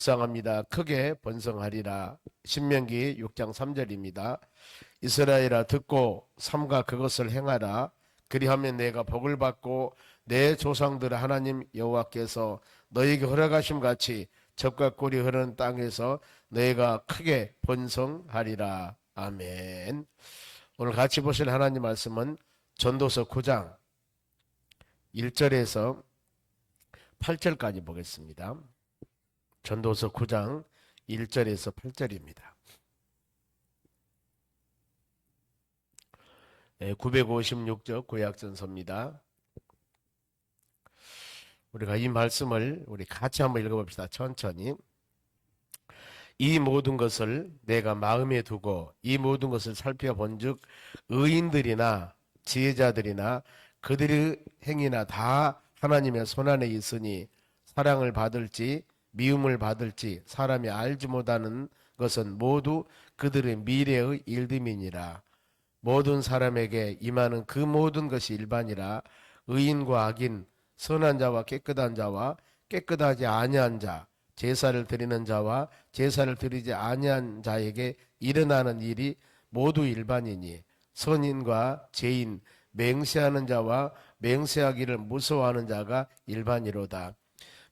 묵상합니다. 크게 번성하리라. 신명기 6장 3절입니다. 이스라엘아 듣고 삼가 그것을 행하라. 그리하면 내가 복을 받고 내 조상들 하나님 여호와께서 너에게 허락하심 같이 젖과 꿀이 흐르는 땅에서 너희가 크게 번성하리라. 아멘. 오늘 같이 보실 하나님 말씀은 전도서 9장 1절에서 8절까지 보겠습니다. 전도서 9장 1절에서 8절입니다. 956쪽 구약전서입니다. 우리가 이 말씀을 우리 같이 한번 읽어봅시다. 천천히. 이 모든 것을 내가 마음에 두고 이 모든 것을 살펴본즉 의인들이나 지혜자들이나 그들의 행위나 다 하나님의 손안에 있으니 사랑을 받을지 미움을 받을지 사람이 알지 못하는 것은 모두 그들의 미래의 일됨이니라. 모든 사람에게 임하는 그 모든 것이 일반이라. 의인과 악인, 선한 자와 깨끗한 자와 깨끗하지 아니한 자, 제사를 드리는 자와 제사를 드리지 아니한 자에게 일어나는 일이 모두 일반이니 선인과 죄인, 맹세하는 자와 맹세하기를 무서워하는 자가 일반이로다.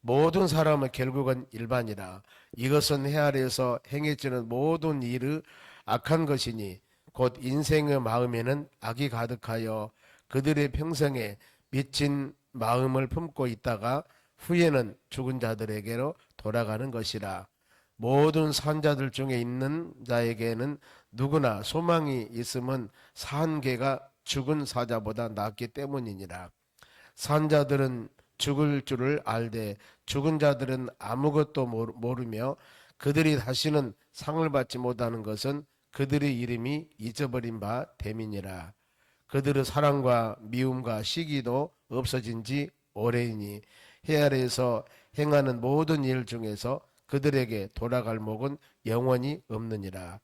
모든 사람은 결국은 일반이라. 이것은 해 아래에서 행해지는 모든 일의 악한 것이니 곧 인생의 마음에는 악이 가득하여 그들의 평생에 미친 마음을 품고 있다가 후에는 죽은 자들에게로 돌아가는 것이라. 모든 산자들 중에 있는 자에게는 누구나 소망이 있음은 산 개가 죽은 사자보다 낫기 때문이니라. 산자들은 죽을 줄을 알되 죽은 자들은 아무것도 모르며 그들이 다시는 상을 받지 못하는 것은 그들의 이름이 잊어버린 바 됨이니라. 그들의 사랑과 미움과 시기도 없어진 지 오래이니 해 아래에서 행하는 모든 일 중에서 그들에게 돌아갈 목은 영원히 없느니라.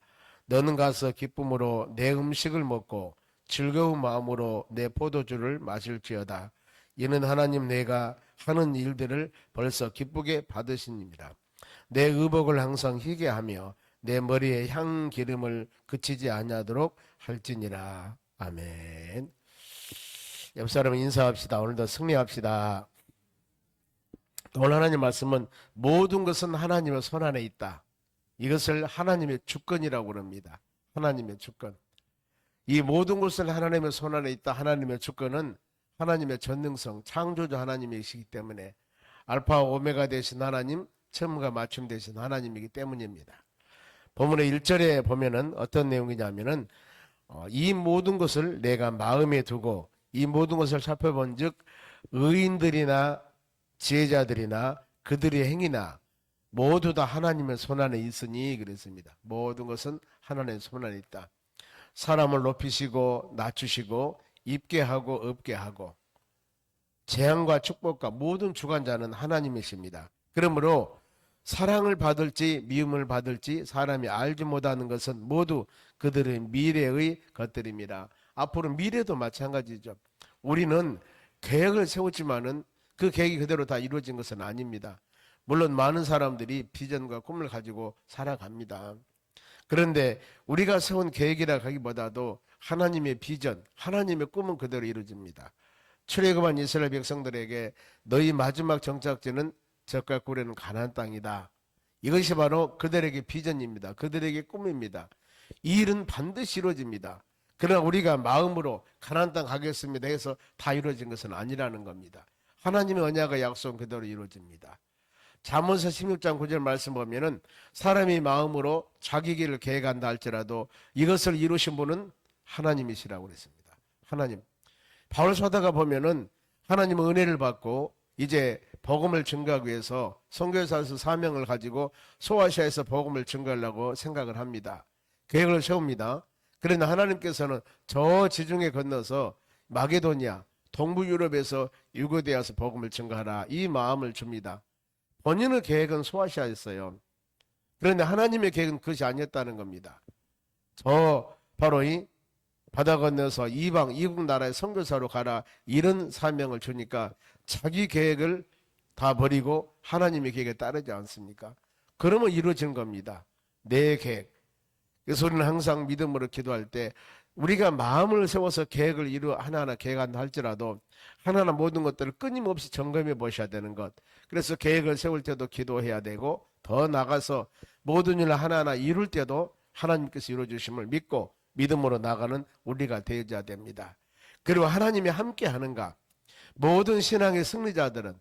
너는 가서 기쁨으로 내 음식을 먹고 즐거운 마음으로 내 포도주를 마실지어다. 이는 하나님 내가 하는 일들을 벌써 기쁘게 받으시니라. 내 의복을 항상 희게 하며 내 머리에 향 기름을 그치지 아니하도록 할지니라. 아멘. 옆 사람 인사합시다. 오늘도 승리합시다. 오늘 하나님 말씀은 모든 것은 하나님의 손안에 있다. 이것을 하나님의 주권이라고 합니다. 하나님의 주권. 이 모든 것은 하나님의 손안에 있다. 하나님의 주권은 하나님의 전능성, 창조주 하나님이시기 때문에 알파와 오메가 되신 하나님, 처음과 마침 되신 하나님이기 때문입니다. 본문의 1절에 보면은 어떤 내용이냐면은 이 모든 것을 내가 마음에 두고 이 모든 것을 살펴본 즉 의인들이나 지혜자들이나 그들의 행위나 모두 다 하나님의 손안에 있으니 그랬습니다. 모든 것은 하나님의 손안에 있다. 사람을 높이시고 낮추시고 입게 하고 없게 하고 재앙과 축복과 모든 주관자는 하나님이십니다. 그러므로 사랑을 받을지 미움을 받을지 사람이 알지 못하는 것은 모두 그들의 미래의 것들입니다. 앞으로 미래도 마찬가지죠. 우리는 계획을 세웠지만은 그 계획이 그대로 다 이루어진 것은 아닙니다. 물론 많은 사람들이 비전과 꿈을 가지고 살아갑니다. 그런데 우리가 세운 계획이라 하기보다도 하나님의 비전, 하나님의 꿈은 그대로 이루어집니다. 출애굽한 이스라엘 백성들에게 너희 마지막 정착지는 젖과 꿀에는 가나안 땅이다. 이것이 바로 그들에게 비전입니다. 그들에게 꿈입니다. 이 일은 반드시 이루어집니다. 그러나 우리가 마음으로 가나안 땅 가겠습니다 해서 다 이루어진 것은 아니라는 겁니다. 하나님의 언약과 약속은 그대로 이루어집니다. 잠언서 16장 9절 말씀 보면은 사람이 마음으로 자기 길을 계획한다 할지라도 이것을 이루신 분은 하나님이시라고 그랬습니다. 하나님. 바울 사도가 보면은 하나님의 은혜를 받고 이제 복음을 증거하기 위해서 선교사에서 사명을 가지고 소아시아에서 복음을 증거하려고 생각을 합니다. 계획을 세웁니다. 그러나 하나님께서는 저 지중해 건너서 마게도니아 동부 유럽에서 유고대에 와서 복음을 증거하라 이 마음을 줍니다. 본인의 계획은 소아시아였어요. 그런데 하나님의 계획은 그것이 아니었다는 겁니다. 저 바로 이 바다 건너서 이국 나라의 선교사로 가라 이런 사명을 주니까 자기 계획을 다 버리고 하나님의 계획에 따르지 않습니까? 그러면 이루어지는 겁니다. 내 계획. 그래서 우리는 항상 믿음으로 기도할 때 우리가 마음을 세워서 계획을 하나하나 계획한다 할지라도 하나하나 모든 것들을 끊임없이 점검해 보셔야 되는 것. 그래서 계획을 세울 때도 기도해야 되고 더 나가서 모든 일을 하나하나 이룰 때도 하나님께서 이루어주심을 믿고 믿음으로 나가는 우리가 되어야 됩니다. 그리고 하나님이 함께 하는가. 모든 신앙의 승리자들은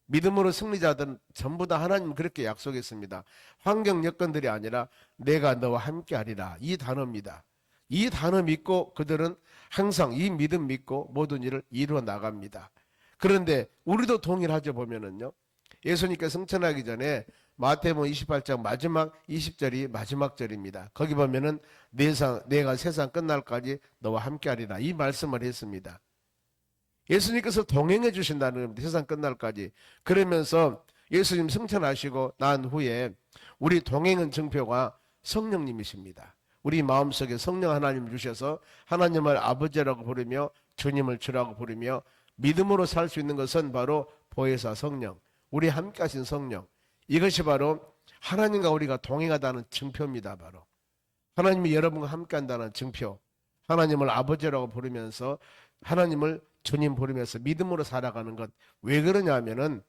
믿음으로 승리자들은 전부 다 하나님 그렇게 약속했습니다. 환경 여건들이 아니라 내가 너와 함께 하리라. 이 단어입니다. 이 단어 믿고 그들은 항상 이 믿음 믿고 모든 일을 이루어 나갑니다. 그런데 우리도 동일하죠. 보면은요. 예수님께서 승천하기 전에 마태복음 28장 마지막 20절이 마지막 절입니다. 거기 보면은 내가 세상 끝날까지 너와 함께 하리라. 이 말씀을 했습니다. 예수님께서 동행해 주신다는 겁니다. 세상 끝날까지. 그러면서 예수님 승천하시고 난 후에 우리 동행은 증표가 성령님이십니다. 우리 마음속에 성령 하나님을 주셔서 하나님을 아버지라고 부르며 주님을 주라고 부르며 믿음으로 살 수 있는 것은 바로 보혜사 성령, 우리 함께 하신 성령. 이것이 바로 하나님과 우리가 동행하다는 증표입니다. 바로 하나님이 여러분과 함께 한다는 증표. 하나님을 아버지라고 부르면서 하나님을 주님 부르면서 믿음으로 살아가는 것. 왜 그러냐면은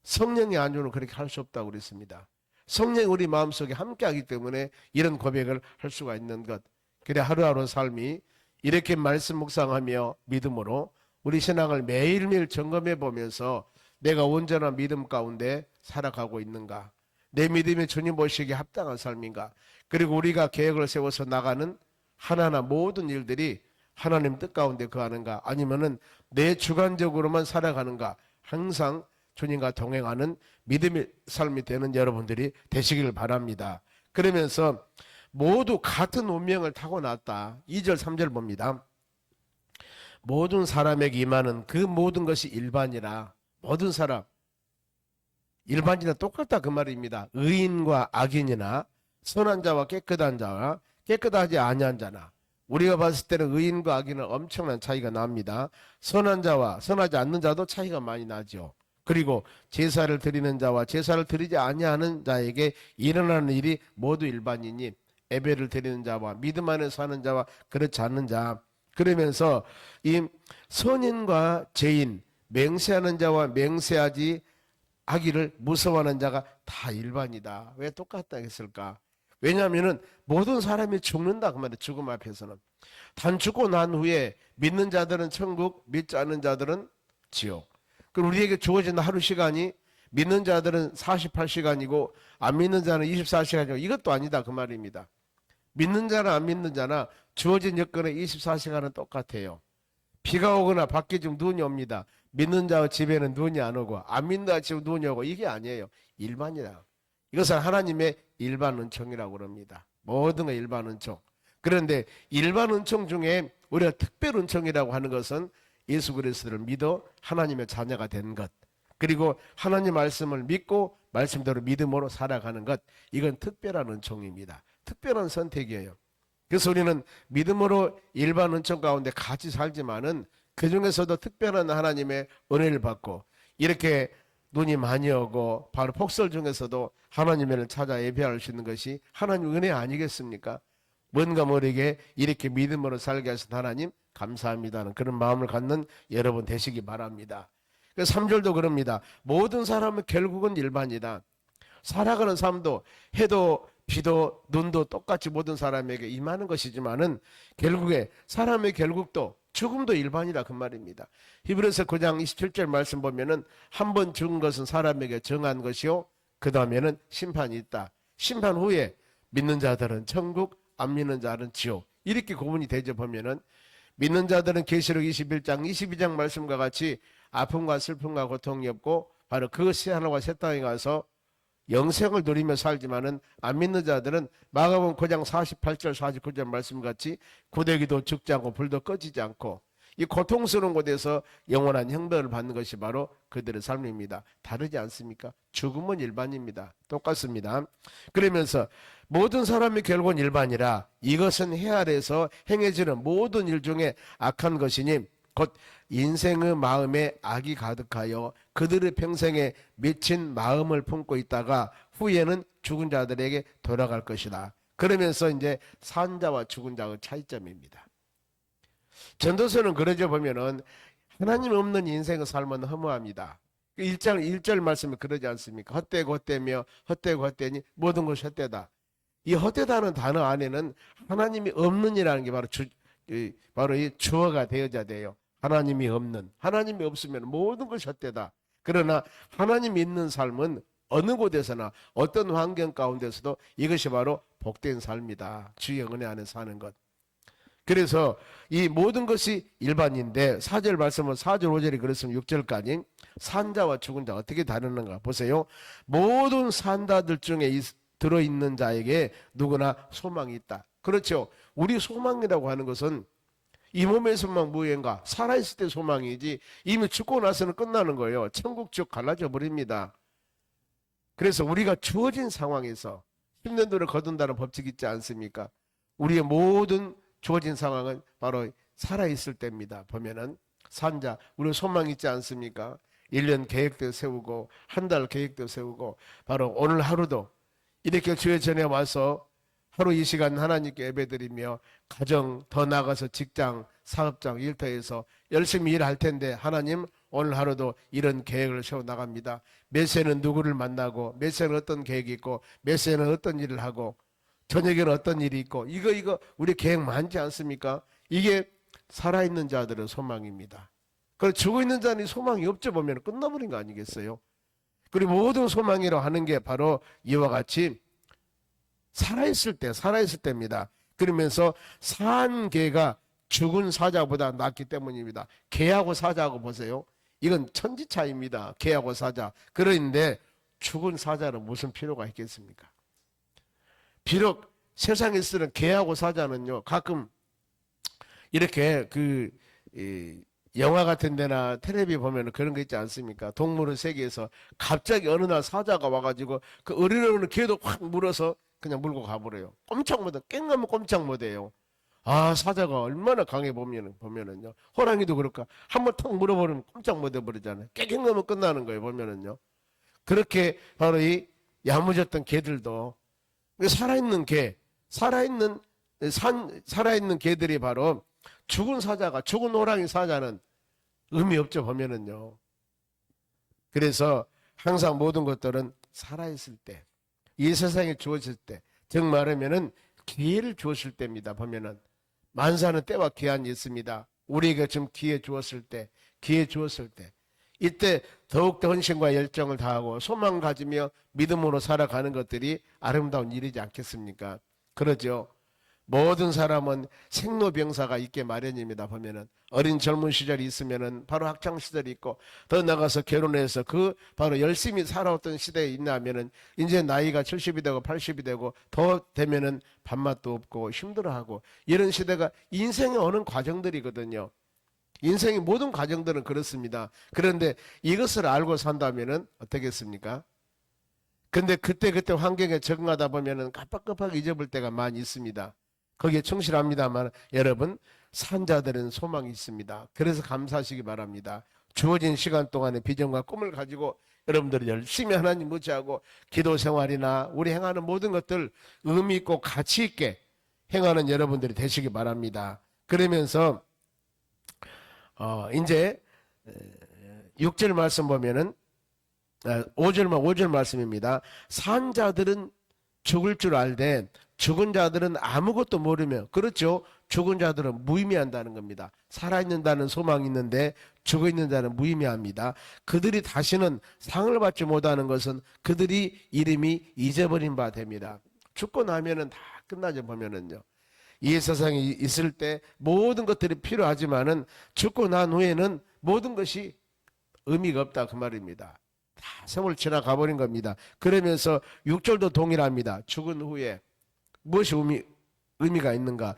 성령이 아니면 그렇게 할 수 없다고 그랬습니다. 성령이 우리 마음속에 함께하기 때문에 이런 고백을 할 수가 있는 것. 그래 하루하루 삶이 이렇게 말씀 묵상하며 믿음으로 우리 신앙을 매일매일 점검해 보면서 내가 온전한 믿음 가운데 살아가고 있는가. 내 믿음이 주님 보시기에 합당한 삶인가. 그리고 우리가 계획을 세워서 나가는 하나하나 모든 일들이 하나님 뜻 가운데 거하는가. 아니면은 내 주관적으로만 살아가는가. 항상 주님과 동행하는 믿음의 삶이 되는 여러분들이 되시길 바랍니다. 그러면서 모두 같은 운명을 타고났다. 2절 3절 봅니다. 모든 사람에게 임하는 그 모든 것이 일반이라. 모든 사람 일반인이나 똑같다 그 말입니다. 의인과 악인이나 선한 자와 깨끗한 자와 깨끗하지 아니한 자나. 우리가 봤을 때는 의인과 악인은 엄청난 차이가 납니다. 선한 자와 선하지 않는 자도 차이가 많이 나죠. 그리고 제사를 드리는 자와 제사를 드리지 아니하는 자에게 일어나는 일이 모두 일반이니 예배를 드리는 자와 믿음 안에 사는 자와 그렇지 않는 자. 그러면서 이 선인과 죄인, 맹세하는 자와 맹세하지 하기를 무서워하는 자가 다 일반이다. 왜 똑같다 했을까? 왜냐하면은 모든 사람이 죽는다 그 말이에요. 죽음 앞에서는. 단 죽고 난 후에 믿는 자들은 천국, 믿지 않는 자들은 지옥. 그리고 우리에게 주어진 하루 시간이 믿는 자들은 48시간이고 안 믿는 자는 24시간이고 이것도 아니다 그 말입니다. 믿는 자나 안 믿는 자나 주어진 여건의 24시간은 똑같아요. 비가 오거나 밖에 좀 눈이 옵니다. 믿는 자 집에는 눈이 안 오고 안 믿는 자 집에 눈이 오고 이게 아니에요. 일반이라. 이것은 하나님의 일반 은총이라고 그럽니다. 모든 거 일반 은총. 그런데 일반 은총 중에 우리가 특별 은총이라고 하는 것은 예수 그리스도를 믿어 하나님의 자녀가 된 것. 그리고 하나님 말씀을 믿고 말씀대로 믿음으로 살아가는 것. 이건 특별한 은총입니다. 특별한 선택이에요. 그래서 우리는 믿음으로 일반 은총 가운데 같이 살지만은 그 중에서도 특별한 하나님의 은혜를 받고 이렇게 눈이 많이 오고 바로 폭설 중에서도 하나님을 찾아 예배할 수 있는 것이 하나님 은혜 아니겠습니까? 뭔가 모르게 이렇게 믿음으로 살게 하신 하나님 감사합니다는 그런 마음을 갖는 여러분 되시기 바랍니다. 3절도 그럽니다. 모든 사람은 결국은 일반이다. 살아가는 삶도 해도 비도 눈도 똑같이 모든 사람에게 임하는 것이지만은 결국에 사람의 결국도 죽음도 일반이다 그 말입니다. 히브리서 9장 27절 말씀 보면은 한 번 죽은 것은 사람에게 정한 것이요 그 다음에는 심판이 있다. 심판 후에 믿는 자들은 천국, 안 믿는 자는 지옥. 이렇게 구분이 되죠. 보면은 믿는 자들은 계시록 21장 22장 말씀과 같이 아픔과 슬픔과 고통이 없고 바로 그 새하늘과 새 땅에 가서 영생을 누리며 살지만은 안 믿는 자들은 마가복음 9장 48절 49절 말씀같이 고데기도 죽지 않고 불도 꺼지지 않고 이 고통스러운 곳에서 영원한 형벌을 받는 것이 바로 그들의 삶입니다. 다르지 않습니까? 죽음은 일반입니다. 똑같습니다. 그러면서 모든 사람이 결국은 일반이라 이것은 해 아래에서 행해지는 모든 일 중에 악한 것이니 곧 인생의 마음에 악이 가득하여 그들의 평생에 미친 마음을 품고 있다가 후에는 죽은 자들에게 돌아갈 것이다. 그러면서 이제 산자와 죽은 자의 차이점입니다. 전도서는 그러죠. 보면은 하나님 없는 인생의 삶은 허무합니다. 1절 말씀에 그러지 않습니까? 헛되고 헛되며 헛되고 헛되니 모든 것이 헛되다. 이 헛되다는 단어 안에는 하나님이 없는이라는 게 바로 이 주어가 되어야 돼요. 하나님이 없는. 하나님이 없으면 모든 것이 헛되다. 그러나 하나님이 있는 삶은 어느 곳에서나 어떤 환경 가운데서도 이것이 바로 복된 삶이다. 주의 은혜 안에 사는 것. 그래서 이 모든 것이 일반인데 4절 말씀은 4절 5절이 그랬으면 6절까지 산자와 죽은 자 어떻게 다르는가 보세요. 모든 산자들 중에 들어있는 자에게 누구나 소망이 있다. 그렇죠. 우리 소망이라고 하는 것은 이 몸의 소망 무엇인가? 살아있을 때 소망이지 이미 죽고 나서는 끝나는 거예요. 천국 쪽 갈라져 버립니다. 그래서 우리가 주어진 상황에서 힘든 을 거둔다는 법칙이 있지 않습니까? 우리의 모든 주어진 상황은 바로 살아있을 때입니다. 보면은 산자, 우리 소망 있지 않습니까? 1년 계획도 세우고 한 달 계획도 세우고 바로 오늘 하루도 이렇게 주의 전에 와서 하루 이 시간 하나님께 예배드리며 가정, 더 나아가서 직장, 사업장, 일터에서 열심히 일할 텐데 하나님 오늘 하루도 이런 계획을 세워나갑니다. 몇 시에는 누구를 만나고 몇 시에는 어떤 계획이 있고 몇 시에는 어떤 일을 하고 저녁에는 어떤 일이 있고 이거 우리 계획 많지 않습니까? 이게 살아있는 자들의 소망입니다. 그리고 죽어있는 자는 소망이 없죠. 보면 끝나버린 거 아니겠어요? 그리고 모든 소망이라고 하는 게 바로 이와 같이 살아있을 때입니다. 그러면서 산 개가 죽은 사자보다 낫기 때문입니다. 개하고 사자하고 보세요. 이건 천지 차이입니다. 개하고 사자. 그런데 죽은 사자는 무슨 필요가 있겠습니까? 비록 세상에 쓰는 개하고 사자는요, 가끔 이렇게 영화 같은 데나 텔레비 보면 그런 거 있지 않습니까? 동물의 세계에서 갑자기 어느 날 사자가 와가지고 그 어린어린 개도 확 물어서 그냥 물고 가버려요. 꼼짝 못해. 깽하면 꼼짝 못해요. 아, 사자가 얼마나 강해 보면은요. 호랑이도 그럴까. 한번 턱 물어버리면 꼼짝 못해 버리잖아요. 깽하면 끝나는 거예요. 보면은요. 그렇게 바로 이 야무졌던 개들도 살아있는 개, 살아있는 개들이 바로 죽은 사자가, 죽은 호랑이 사자는 의미 없죠, 보면은요. 그래서 항상 모든 것들은 살아있을 때, 이 세상에 주어질 때, 즉 말하면은 기회를 주었을 때입니다, 보면은. 만사는 때와 기한이 있습니다. 우리에게 지금 기회 주었을 때, 이때 더욱더 헌신과 열정을 다하고 소망 가지며 믿음으로 살아가는 것들이 아름다운 일이지 않겠습니까? 그러죠. 모든 사람은 생로병사가 있게 마련입니다. 보면은 어린 젊은 시절이 있으면은 바로 학창 시절이 있고 더 나가서 결혼해서 그 바로 열심히 살아왔던 시대에 있냐면은 이제 나이가 70이 되고 80이 되고 더 되면은 밥맛도 없고 힘들어하고 이런 시대가 인생의 어느 과정들이거든요. 인생의 모든 과정들은 그렇습니다. 그런데 이것을 알고 산다면은 어떻겠습니까? 근데 그때 환경에 적응하다 보면은 깜빡깜빡 잊어볼 때가 많이 있습니다. 거기에 충실합니다만 여러분 산자들은 소망이 있습니다. 그래서 감사하시기 바랍니다. 주어진 시간 동안에 비전과 꿈을 가지고 여러분들이 열심히 하나님 묻지하고 기도 생활이나 우리 행하는 모든 것들 의미 있고 가치 있게 행하는 여러분들이 되시기 바랍니다. 그러면서 이제 6절 말씀 보면은 5절 말씀입니다. 산자들은 죽을 줄 알되 죽은 자들은 아무것도 모르며, 그렇죠. 죽은 자들은 무의미한다는 겁니다. 살아있는다는 소망이 있는데 죽어있는 자는 무의미합니다. 그들이 다시는 상을 받지 못하는 것은 그들이 이름이 잊어버린 바 됩니다. 죽고 나면은 다 끝나죠. 보면은요. 이 세상에 있을 때 모든 것들이 필요하지만은 죽고 난 후에는 모든 것이 의미가 없다 그 말입니다. 다 세월 지나가 버린 겁니다. 그러면서 6절도 동일합니다. 죽은 후에 무엇이 의미가 있는가?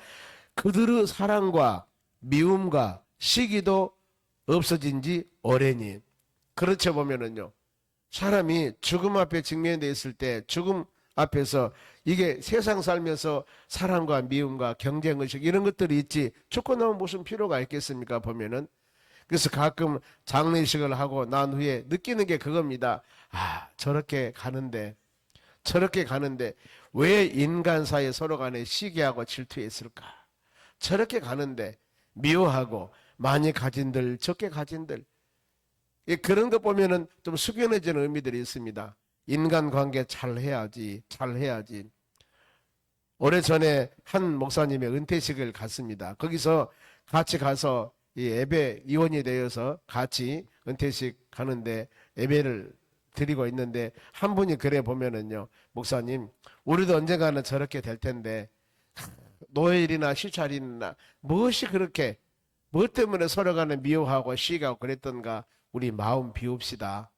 그들의 사랑과 미움과 시기도 없어진 지 오래니. 그렇죠. 보면은요. 사람이 죽음 앞에 직면되어 있을 때 죽음 앞에서 이게 세상 살면서 사랑과 미움과 경쟁의식 이런 것들이 있지 죽고 나면 무슨 필요가 있겠습니까? 보면은 그래서 가끔 장례식을 하고 난 후에 느끼는 게 그겁니다. 아, 저렇게 가는데 왜 인간 사이에 서로 간에 시기하고 질투했을까? 저렇게 가는데 미워하고 많이 가진들, 적게 가진들. 그런 거 보면은 좀 숙연해지는 의미들이 있습니다. 인간관계 잘 해야지, 잘 해야지. 오래전에 한 목사님의 은퇴식을 갔습니다. 거기서 같이 가서 이 예배 위원이 되어서 같이 은퇴식 가는데 예배를 드리고 있는데 한 분이 그래 보면은요, 목사님, 우리도 언젠가는 저렇게 될 텐데 노엘이나 시찰이나 무엇이 그렇게 뭐 때문에 서로 간에 미워하고 시기하고 그랬던가 우리 마음 비웁시다.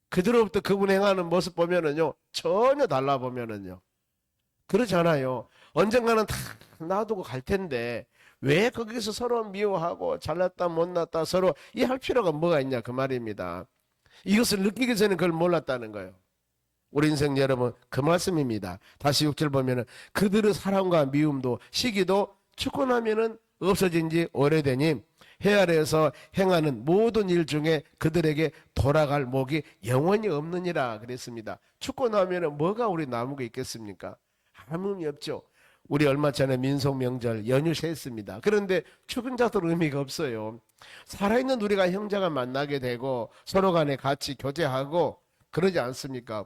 그들로부터 그분 행하는 모습 보면은요, 전혀 달라 보면은요, 그렇잖아요. 언젠가는 다 놔두고 갈 텐데 왜 거기서 서로 미워하고 잘났다 못났다 서로 이 할 필요가 뭐가 있냐 그 말입니다. 이것을 느끼기 전에 그걸 몰랐다는 거예요. 우리 인생 여러분 그 말씀입니다. 다시 6절 보면은 그들의 사랑과 미움도 시기도 죽고 나면은 없어진 지 오래되니 해 아래에서 행하는 모든 일 중에 그들에게 돌아갈 목이 영원히 없느니라 그랬습니다. 죽고 나면은 뭐가 우리 남은 게 있겠습니까? 아무 의미 없죠. 우리 얼마 전에 민속 명절 연휴 샜습니다. 그런데 죽은 자들 의미가 없어요. 살아있는 우리가 형제가 만나게 되고 서로 간에 같이 교제하고 그러지 않습니까?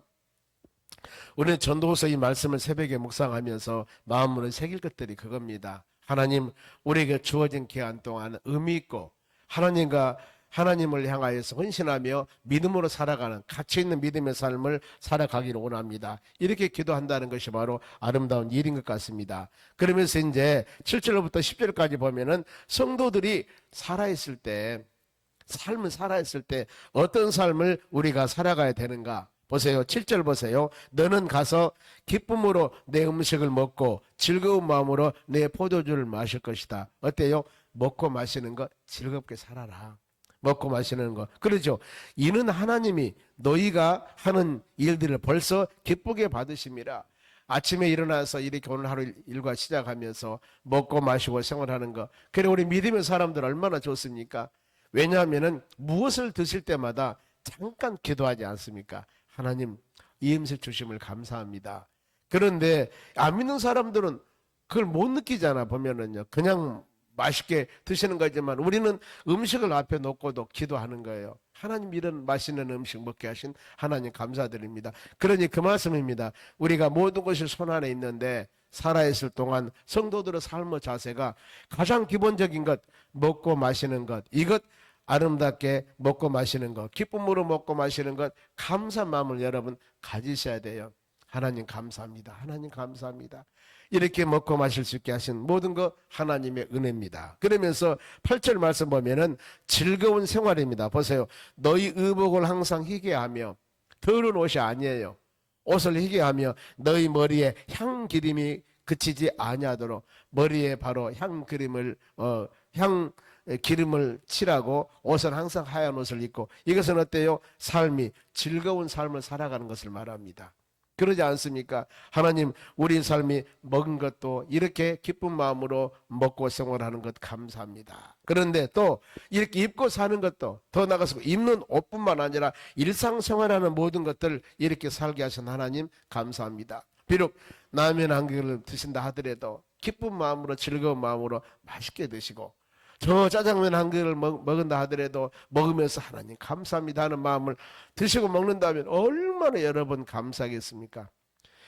우리는 전도서 이 말씀을 새벽에 묵상하면서 마음으로 새길 것들이 그겁니다. 하나님, 우리에게 주어진 기간 동안 의미 있고 하나님을 향하여서 헌신하며 믿음으로 살아가는 가치 있는 믿음의 삶을 살아가기를 원합니다. 이렇게 기도한다는 것이 바로 아름다운 일인 것 같습니다. 그러면서 이제 7절부터 10절까지 보면은 성도들이 살아있을 때, 삶을 살아있을 때 어떤 삶을 우리가 살아가야 되는가? 보세요. 7절 보세요. 너는 가서 기쁨으로 내 음식을 먹고 즐거운 마음으로 내 포도주를 마실 것이다. 어때요? 먹고 마시는 거 즐겁게 살아라. 먹고 마시는 거. 그러죠. 이는 하나님이 너희가 하는 일들을 벌써 기쁘게 받으심이라. 아침에 일어나서 이렇게 오늘 하루 일과 시작하면서 먹고 마시고 생활하는 거. 그래 우리 믿음의 사람들 얼마나 좋습니까? 왜냐하면은 무엇을 드실 때마다 잠깐 기도하지 않습니까? 하나님 이 음식 주심을 감사합니다. 그런데 안 믿는 사람들은 그걸 못 느끼잖아. 보면은요. 그냥 맛있게 드시는 거지만 우리는 음식을 앞에 놓고도 기도하는 거예요. 하나님 이런 맛있는 음식 먹게 하신 하나님 감사드립니다. 그러니 그 말씀입니다. 우리가 모든 것이 손안에 있는데 살아있을 동안 성도들의 삶의 자세가 가장 기본적인 것, 먹고 마시는 것, 이것 아름답게 먹고 마시는 것, 기쁨으로 먹고 마시는 것, 감사 마음을 여러분 가지셔야 돼요. 하나님 감사합니다. 하나님 감사합니다. 이렇게 먹고 마실 수 있게 하신 모든 것 하나님의 은혜입니다. 그러면서 8절 말씀 보면은 즐거운 생활입니다. 보세요. 너희 의복을 항상 희게 하며, 더러운 옷이 아니에요. 옷을 희게 하며 너희 머리에 향 기름이 그치지 아니하도록 머리에 바로 향 기름을 칠하고 옷은 항상 하얀 옷을 입고, 이것은 어때요? 삶이 즐거운 삶을 살아가는 것을 말합니다. 그러지 않습니까? 하나님 우리 삶이 먹은 것도 이렇게 기쁜 마음으로 먹고 생활하는 것 감사합니다. 그런데 또 이렇게 입고 사는 것도 더 나아가서 입는 옷뿐만 아니라 일상생활하는 모든 것들 이렇게 살게 하신 하나님 감사합니다. 비록 라면 한 그릇을 드신다 하더라도 기쁜 마음으로 즐거운 마음으로 맛있게 드시고, 저 짜장면 한 그릇을 먹은다 하더라도 먹으면서 하나님 감사합니다 하는 마음을 드시고 먹는다면 얼마나 여러분 감사하겠습니까?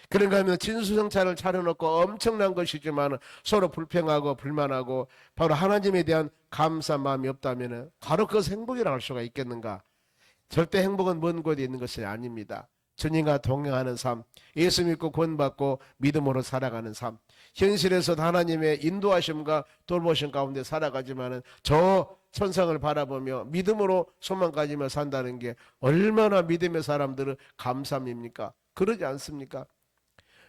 그런가 하면 진수성찬을 차려놓고 엄청난 것이지만 서로 불평하고 불만하고 바로 하나님에 대한 감사 마음이 없다면 바로 그것을 행복이라고 할 수가 있겠는가? 절대 행복은 먼 곳에 있는 것이 아닙니다. 주님과 동행하는 삶, 예수 믿고 구원받고 믿음으로 살아가는 삶, 현실에서도 하나님의 인도하심과 돌보심 가운데 살아가지만은 저 천상을 바라보며 믿음으로 소망 가지며 산다는 게 얼마나 믿음의 사람들은 감사입니까? 그러지 않습니까?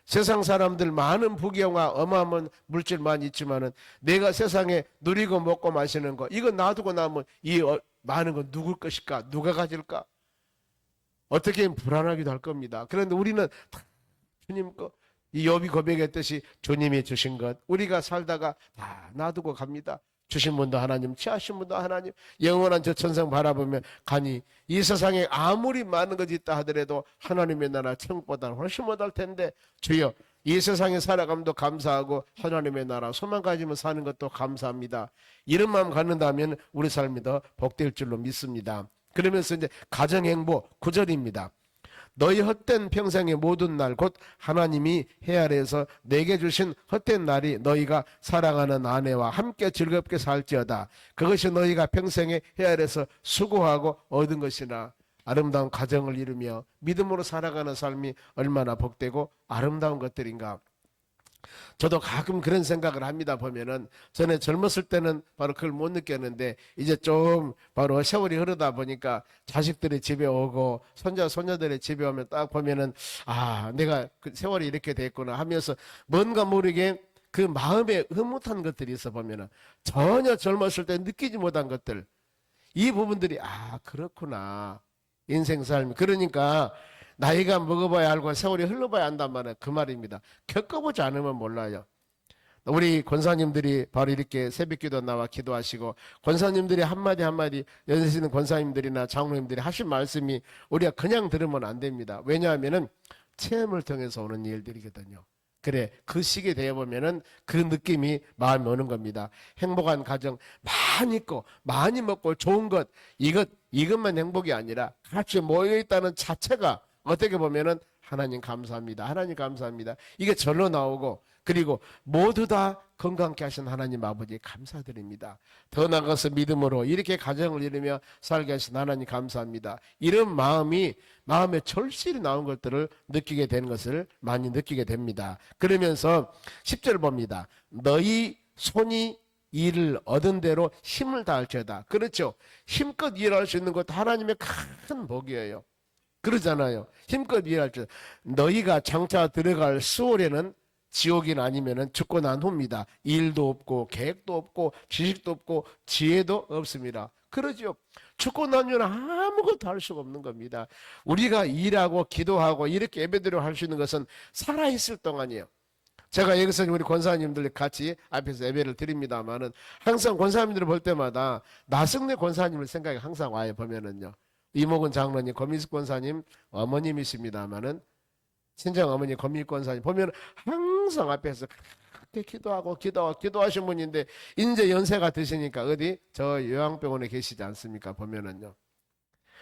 세상 사람들 많은 부귀영화 어마어마한 물질만 있지만은 내가 세상에 누리고 먹고 마시는 거 이거 놔두고 나면 이 많은 건 누굴 것일까? 누가 가질까? 어떻게 불안하기도 할 겁니다. 그런데 우리는 주님 거, 이 욥이 고백했듯이 주님이 주신 것 우리가 살다가 다 놔두고 갑니다. 주신 분도 하나님, 취하신 분도 하나님, 영원한 저 천성 바라보며 가니 이 세상에 아무리 많은 것이 있다 하더라도 하나님의 나라 천국보다는 훨씬 못할 텐데 주여 이 세상에 살아감도 감사하고 하나님의 나라 소망 가지며 사는 것도 감사합니다. 이런 마음 갖는다면 우리 삶이 더 복될 줄로 믿습니다. 그러면서 이제 가정행복 9절입니다. 너희 헛된 평생의 모든 날 곧 하나님이 해 아래에서 내게 주신 헛된 날이 너희가 사랑하는 아내와 함께 즐겁게 살지어다. 그것이 너희가 평생에 해 아래에서 수고하고 얻은 것이나 아름다운 가정을 이루며 믿음으로 살아가는 삶이 얼마나 복되고 아름다운 것들인가. 저도 가끔 그런 생각을 합니다. 보면은 전에 젊었을 때는 바로 그걸 못 느꼈는데 이제 좀 바로 세월이 흐르다 보니까 자식들이 집에 오고 손자 손녀들이 집에 오면 딱 보면은 아 내가 그 세월이 이렇게 됐구나 하면서 뭔가 모르게 그 마음에 흐뭇한 것들이 있어 보면은 전혀 젊었을 때 느끼지 못한 것들 이 부분들이 아 그렇구나 인생 삶이 그러니까 나이가 먹어봐야 알고 세월이 흘러봐야 한단 말이에요. 그 말입니다. 겪어보지 않으면 몰라요. 우리 권사님들이 바로 이렇게 새벽기도 나와 기도하시고 권사님들이 한마디 한마디 연세 있는 권사님들이나 장로님들이 하신 말씀이 우리가 그냥 들으면 안 됩니다. 왜냐하면은 체험을 통해서 오는 일들이거든요. 그래 그 시기에 되어보면은 그 느낌이 마음에 오는 겁니다. 행복한 가정 많이 있고 많이 먹고 좋은 것 이것만 행복이 아니라 같이 모여있다는 자체가 어떻게 보면은 하나님 감사합니다. 하나님 감사합니다. 이게 절로 나오고 그리고 모두 다 건강케 하신 하나님 아버지 감사드립니다. 더 나아가서 믿음으로 이렇게 가정을 이루며 살게 하신 하나님 감사합니다. 이런 마음에 절실히 나온 것들을 느끼게 되는 것을 많이 느끼게 됩니다. 그러면서 10절 봅니다. 너희 손이 일을 얻은 대로 힘을 다할지어다. 그렇죠. 힘껏 일할 수 있는 것도 하나님의 큰 복이에요. 그러잖아요. 힘껏 일할 줄 너희가 장차 들어갈 수월에는 지옥이 아니면은 죽고 난 후입니다. 일도 없고 계획도 없고 지식도 없고 지혜도 없습니다. 그러죠. 죽고 나면 아무것도 할 수가 없는 겁니다. 우리가 일하고 기도하고 이렇게 예배드리고 할 수 있는 것은 살아있을 동안이에요. 제가 여기서 우리 권사님들 같이 앞에서 예배를 드립니다만은 항상 권사님들을 볼 때마다 나승래 권사님을 생각이 항상 와요. 보면은요. 이목은 장로님, 권민숙 권사님 어머님이십니다만은 친정 어머니 권민숙 권사님 보면 항상 앞에서 그렇게 기도하신 분인데 이제 연세가 드시니까 어디 저 요양병원에 계시지 않습니까? 보면은요.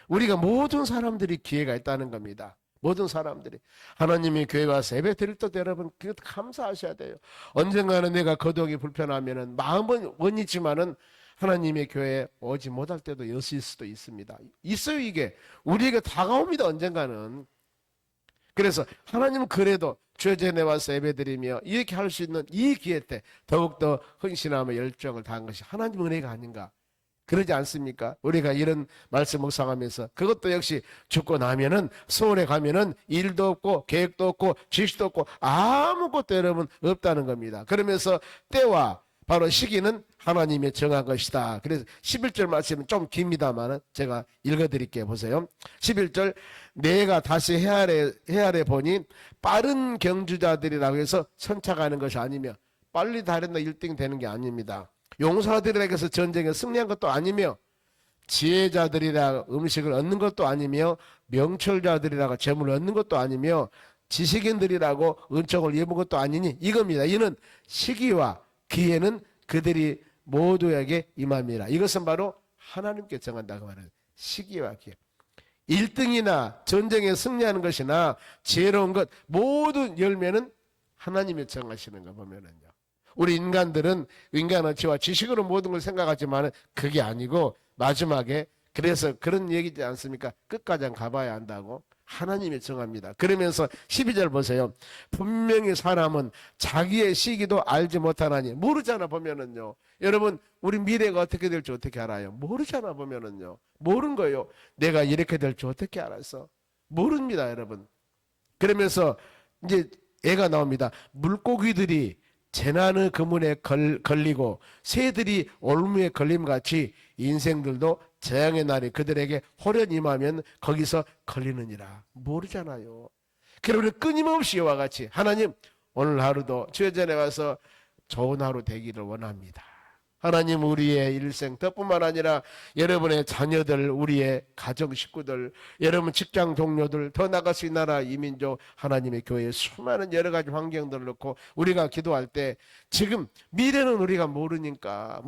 우리가 모든 사람들이 기회가 있다는 겁니다. 모든 사람들이 하나님이 교회 와서 예배 드릴 때 여러분 그것 감사하셔야 돼요. 언젠가는 내가 거동이 불편하면은 마음은 원이지만은 하나님의 교회에 오지 못할 때도 있을 수도 있습니다. 있어요 이게. 우리에게 다가옵니다 언젠가는. 그래서 하나님은 그래도 주여전에 와서 예배드리며 이렇게 할 수 있는 이 기회 때 더욱더 헌신하며 열정을 다한 것이 하나님 은혜가 아닌가. 그러지 않습니까? 우리가 이런 말씀 묵상하면서 그것도 역시 죽고 나면은 서울에 가면은 일도 없고 계획도 없고 지식도 없고 아무것도 여러분 없다는 겁니다. 그러면서 때와 바로 시기는 하나님의 정한 것이다. 그래서 11절 말씀은 좀 깁니다만 제가 읽어드릴게요. 보세요. 11절 내가 다시 해아래 보니 빠른 경주자들이라고 해서 선착하는 것이 아니며 빨리 달했나 1등 되는 게 아닙니다. 용사들에게서 전쟁에 승리한 것도 아니며 지혜자들이라 음식을 얻는 것도 아니며 명철자들이라고 재물을 얻는 것도 아니며 지식인들이라고 은총을 입은 것도 아니니 이겁니다. 이는 시기와 기회는 그들이 모두에게 임함이라. 이것은 바로 하나님께 정한다고 말하는 시기와 기회. 1등이나 전쟁에 승리하는 것이나 지혜로운 것 모든 열매는 하나님이 정하시는 거 보면은요. 우리 인간들은 인간어치와 지식으로 모든 걸 생각하지만 그게 아니고 마지막에 그래서 그런 얘기지 않습니까? 끝까지 가봐야 한다고. 하나님이 정합니다. 그러면서 12절 보세요. 분명히 사람은 자기의 시기도 알지 못하나니 모르잖아 보면은요. 여러분 우리 미래가 어떻게 될지 어떻게 알아요? 모르잖아 보면은요. 모르는 거예요. 내가 이렇게 될지 어떻게 알았어? 모릅니다 여러분. 그러면서 이제 애가 나옵니다. 물고기들이 재난의 그물에 걸리고 새들이 올무에 걸림같이 인생들도 재앙의 날이 그들에게 호련 임하면 거기서 걸리느니라. 모르잖아요. 그러므로 끊임없이 이와 같이 하나님 오늘 하루도 주의 전에 와서 좋은 하루 되기를 원합니다. 하나님 우리의 일생 뿐만 아니라 여러분의 자녀들, 우리의 가정 식구들, 여러분 직장 동료들, 더 나아가서 이 나라 이민족 하나님의 교회에 수많은 여러 가지 환경들을 놓고 우리가 기도할 때 지금 미래는 우리가 모르니까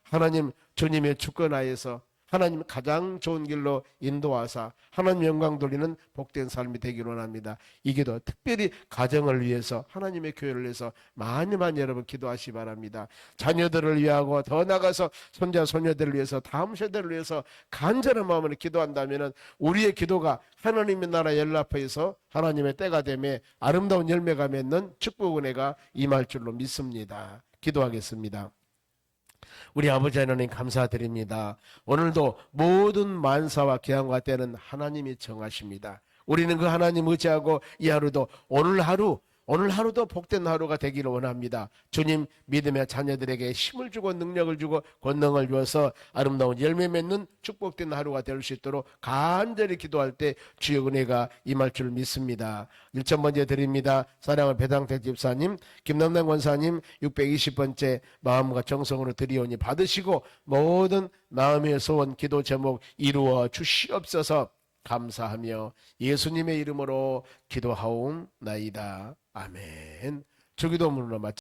하나님 주님의 주권하에서 하나님 가장 좋은 길로 인도하사 하나님 영광 돌리는 복된 삶이 되기를 원합니다. 이 기도 특별히 가정을 위해서 하나님의 교회를 위해서 많이 여러분 기도하시기 바랍니다. 자녀들을 위하고 더 나아가서 손자 손녀들을 위해서 다음 세대를 위해서 간절한 마음으로 기도한다면 우리의 기도가 하나님의 나라 연락해서 하나님의 때가 되매 아름다운 열매가 맺는 축복 은혜가 임할 줄로 믿습니다. 기도하겠습니다. 우리 아버지 하나님 감사드립니다. 오늘도 모든 만사와 기한과 때는 하나님이 정하십니다. 우리는 그 하나님 의지하고 이 하루도 오늘 하루도 복된 하루가 되기를 원합니다. 주님 믿음의 자녀들에게 힘을 주고 능력을 주고 권능을 주어서 아름다운 열매 맺는 축복된 하루가 될 수 있도록 간절히 기도할 때 주의 은혜가 임할 줄 믿습니다. 1,000번째 드립니다. 사랑하는 배당택 집사님, 김남남 권사님 620번째 마음과 정성으로 드리오니 받으시고 모든 마음의 소원 기도 제목 이루어 주시옵소서. 감사하며 예수님의 이름으로 기도하옵나이다. 아멘. 주기도문으로 마치